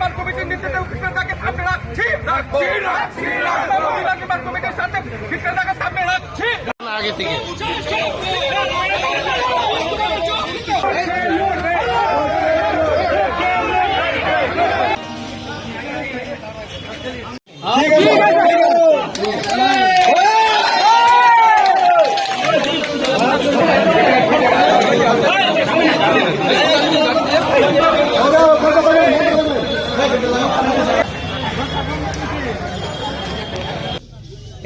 নির্মাণ কমিটির নির্দেশে বিক্রেতাকে সামনে রাখছি নির্মাণ কমিটির সাথে বিক্রেতাকে সামনে রাখছি আগে থেকে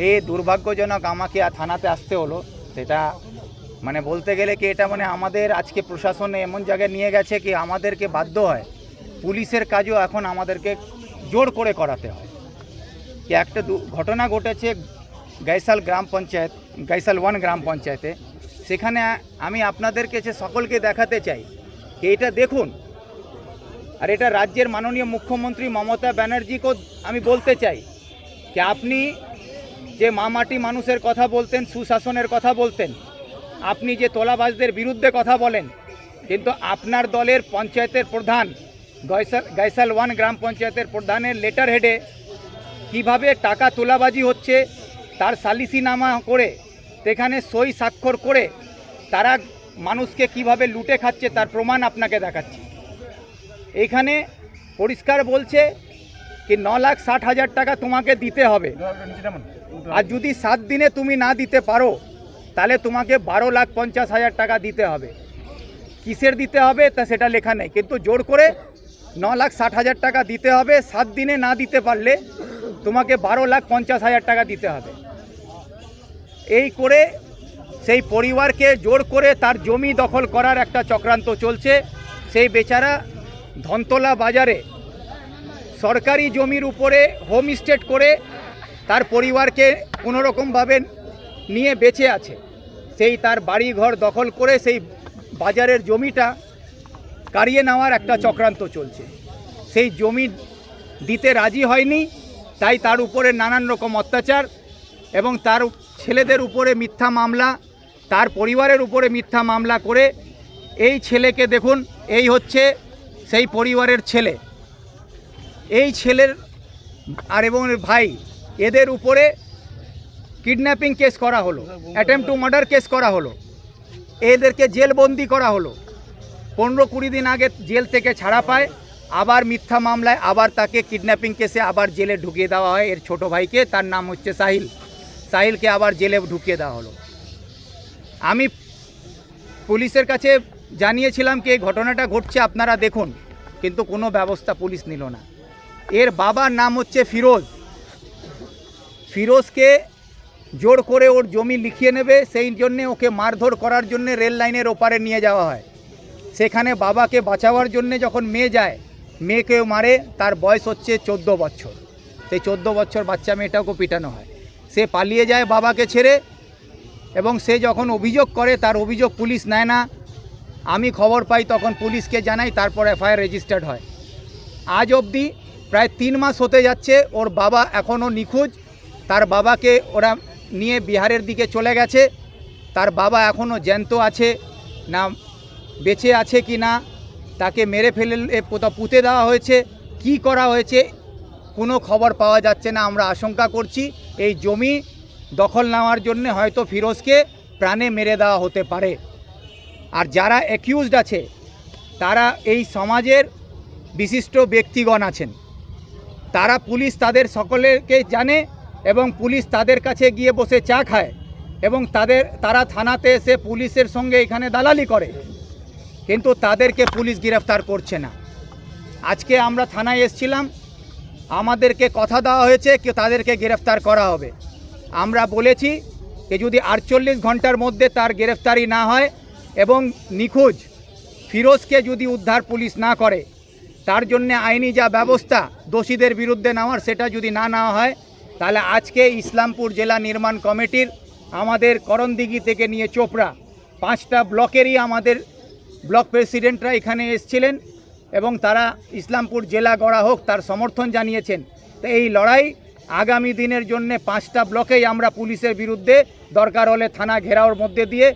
এই দুর্ভাগ্যজনক আমাকে থানাতে আসতে হলো, সেটা মানে বলতে গেলে কি এটা মানে আমাদের আজকে প্রশাসন এমন জায়গায় নিয়ে গেছে কি আমাদেরকে বাধ্য হয় পুলিশের কাজও এখন আমাদেরকে জোর করে করাতে হয়। কি একটা ঘটনা ঘটেছে গাইসাল গ্রাম পঞ্চায়েত, গাইসাল 1 গ্রাম পঞ্চায়েতে। সেখানে আমি আপনাদেরকে সকলকে দেখাতে চাই কি এটা দেখুন। আর এটা রাজ্যের মাননীয় মুখ্যমন্ত্রী মমতা ব্যানার্জিকেও আমি বলতে চাই কি আপনি যে মাটি মানুষের কথা বলতেন, সুশাসনের কথা বলতেন, আপনি যে তোলাবাজদের বিরুদ্ধে কথা বলেন, কিন্তু আপনার দলের পঞ্চায়েতের প্রধান গাইসাল 1 গ্রাম পঞ্চায়েতের প্রধানের লেটার হেডে কীভাবে টাকা তোলাবাজি হচ্ছে তার সালিসিনামা করে সেখানে সই স্বাক্ষর করে তারা মানুষকে কিভাবে লুটে খাচ্ছে তার প্রমাণ আপনাকে দেখাচ্ছি। এইখানে পরিষ্কার বলছে কি 9,60,000 টাকা তোমাকে দিতে হবে, আর যদি 7 দিনে তুমি না দিতে পারো তাহলে তোমাকে 12,50,000 টাকা দিতে হবে। কিসের দিতে হবে তা সেটা লেখা নেই, কিন্তু জোর করে 9,60,000 টাকা দিতে হবে। 7 দিনে না দিতে পারলে তোমাকে 12,50,000 টাকা দিতে হবে। এই করে সেই পরিবারকে জোর করে তার জমি দখল করার একটা চক্রান্ত চলছে। সেই বেচারা ধনতলা বাজারে সরকারি জমির উপরে হোমস্টে করে তার পরিবারকে কোনোরকমভাবে নিয়ে বেঁচে আছে। সেই তার বাড়ি ঘর দখল করে সেই বাজারের জমিটা কাড়িয়ে নেওয়ার একটা চক্রান্ত চলছে। সেই জমি দিতে রাজি হয়নি, তাই তার উপরে নানান রকম অত্যাচার এবং তার ছেলেদের উপরে মিথ্যা মামলা, তার পরিবারের উপরে মিথ্যা মামলা করে এই ছেলেকে দেখুন, এই হচ্ছে সেই পরিবারের ছেলে। এই ছেলের আর এবং ভাই এদের উপরে কিডন্যাপিং কেস করা হলো, অ্যাটেম্পট টু মার্ডার কেস করা হলো, এদেরকে জেলবন্দি করা হলো। 15-20 দিন আগে জেল থেকে ছাড়া পায়, আবার মিথ্যা মামলায় আবার তাকে কিডন্যাপিং কেসে আবার জেলে ঢুকিয়ে দেওয়া হয়। এর ছোট ভাইকে, তার নাম হচ্ছে সাহিলকে আবার জেলে ঢুকিয়ে দেওয়া হলো। আমি পুলিশের কাছে জানিয়েছিলাম কি এই ঘটনাটা ঘটছে আপনারা দেখুন, কিন্তু কোনো ব্যবস্থা পুলিশ নিল না। এর বাবার নাম হচ্ছে ফিরোজকে জোর করে ওর জমি লিখিয়ে নেবে, সেই জন্যে ওকে মারধর করার জন্য রেল লাইনের ওপারে নিয়ে যাওয়া হয়। সেখানে বাবাকে বাঁচাবার জন্যে যখন মেয়ে যায়, মেয়েকেও মারে। তার বয়স হচ্ছে 14 বছর। সেই 14 বছর বাচ্চা মেয়েটাকেও পিটানো হয়। সে পালিয়ে যায় বাবাকে ছেড়ে, এবং সে যখন অভিযোগ করে তার অভিযোগ পুলিশ নেয় না। আমি খবর পাই, তখন পুলিশকে জানাই, তারপর এফআইআর রেজিস্টার্ড হয়। আজ অবধি প্রায় 3 মাস হতে যাচ্ছে, ওর বাবা এখনও নিখোঁজ। তার বাবাকে ওরা নিয়ে বিহারের দিকে চলে গেছে। তার বাবা এখনও জ্যান্ত আছে না বেঁচে আছে কি না, তাকে মেরে ফেলে কোথাও পুঁতে দেওয়া হয়েছে, কি করা হয়েছে কোনো খবর পাওয়া যাচ্ছে না। আমরা আশঙ্কা করছি এই জমি দখল নেওয়ার জন্য হয়তো ফিরোজকে প্রাণে মেরে দেওয়া হতে পারে। আর যারা অ্যাকিউজড আছে তারা এই সমাজের বিশিষ্ট ব্যক্তিগণ আছেন, তারা পুলিশ তাদের সকলকে জানে এবং পুলিশ তাদের কাছে গিয়ে বসে চা খায় এবং তারা থানাতে এসে পুলিশের সঙ্গে এখানে দালালি করে, কিন্তু তাদেরকে পুলিশ গ্রেফতার করছে না। আজকে আমরা থানায় এসেছিলাম, আমাদেরকে কথা দেওয়া হয়েছে কি তাদেরকে গ্রেফতার করা হবে। আমরা বলেছি যে যদি 48 ঘন্টার মধ্যে তার গ্রেফতারি না হয় এবং নিখোঁজ ফিরোজকে যদি উদ্ধার পুলিশ না করে, তার জন্য আইনি যা ব্যবস্থা দোষীদের বিরুদ্ধে নেওয়ার সেটা যদি না নেওয়া হয়, তাহলে আজকে ইসলামপুর জেলা নির্মাণ কমিটির আমাদের করণদিঘি থেকে নিয়ে চোপড়া 5টা ব্লকেরই আমাদের ব্লক প্রেসিডেন্টরা এখানে এসেছিলেন এবং তারা ইসলামপুর জেলা গড়া হোক তার সমর্থন জানিয়েছেন। তো এই লড়াই আগামী দিনের জন্য 5টা ব্লকেই আমরা পুলিশের বিরুদ্ধে দরকার হলে থানা ঘেরাওর মধ্যে দিয়ে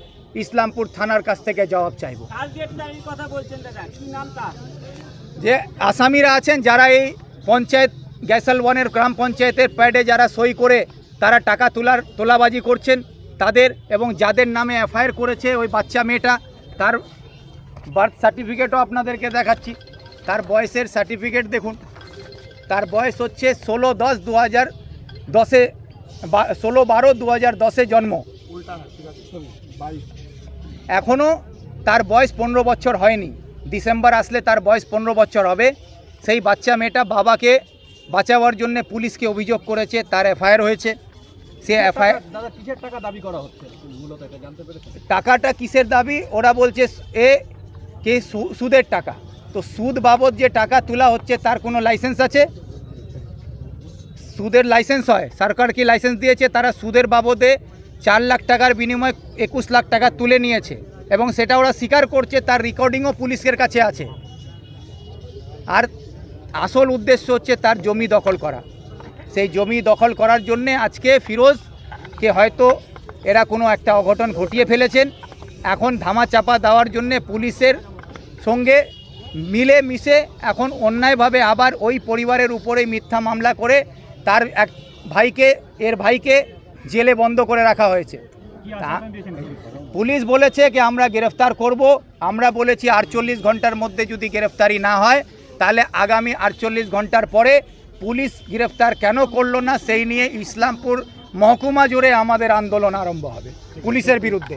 ইসলামপুর থানার কাছ থেকে জবাব চাইব। টার্গেটটা এই কথা বলছেন দাদা, কি নাম তার? যে আসামিরা আছেন যারা এই পঞ্চায়েত গ্যাসালওয়ানের গ্রাম পঞ্চায়েতের প্যাডে যারা সই করে তারা টাকা তোলাবাজি করছেন তাদের, এবং যাদের নামে এফআইআর করেছে ওই বাচ্চা মেয়েটা, তার বার্থ সার্টিফিকেটও আপনাদেরকে দেখাচ্ছি। তার বয়সের সার্টিফিকেট দেখুন, তার বয়স হচ্ছে 16/10/2010 16/12/2010 জন্ম। এখনও তার বয়স 15 বছর হয়নি, ডিসেম্বর আসলে তার বয়স 15 বছর হবে। সেই বাচ্চা মেয়েটা বাবাকে বাঁচাবার জন্য পুলিশকে অভিযোগ করেছে, তার এফআইআর হয়েছে। সে এফআইআর দাদা কিসের টাকা দাবি করা হচ্ছে মূলত এটা জানতে পেরেছেন? টাকাটা কিসের দাবি ওরা বলছে সুদের টাকা। তো সুদ বাবদ যে টাকা তোলা হচ্ছে তার কোনো লাইসেন্স আছে? সুদের লাইসেন্স হয়, সরকার কি লাইসেন্স দিয়েছে? তারা সুদের বাবদে 4 লাখ টাকার বিনিময়ে 21 লাখ টাকা তুলে নিয়েছে, এবং সেটা ওরা স্বীকার করছে, তার রেকর্ডিংও পুলিশের কাছে আছে। আর আসল উদ্দেশ্য হচ্ছে তার জমি দখল করা। সেই জমি দখল করার জন্যে আজকে ফিরোজকে হয়তো এরা কোনো একটা অঘটন ঘটিয়ে ফেলেছেন। এখন ধামাচাপা দেওয়ার জন্যে পুলিশের সঙ্গে মিলে মিশে এখন অন্যায়ভাবে আবার ওই পরিবারের উপরেই মিথ্যা মামলা করে তার এক ভাইকে জেলে বন্ধ করে রাখা হয়েছে। পুলিশ বলেছে কি আমরা গ্রেফতার করব। আমরা বলেছি 48 ঘন্টার মধ্যে যদি গ্রেফতারি না হয় তাহলে আগামী 48 ঘন্টার পরে পুলিশ গ্রেফতার কেন করলো না সেই নিয়ে ইসলামপুর মহকুমা জুড়ে আমাদের আন্দোলন আরম্ভ হবে পুলিশের বিরুদ্ধে।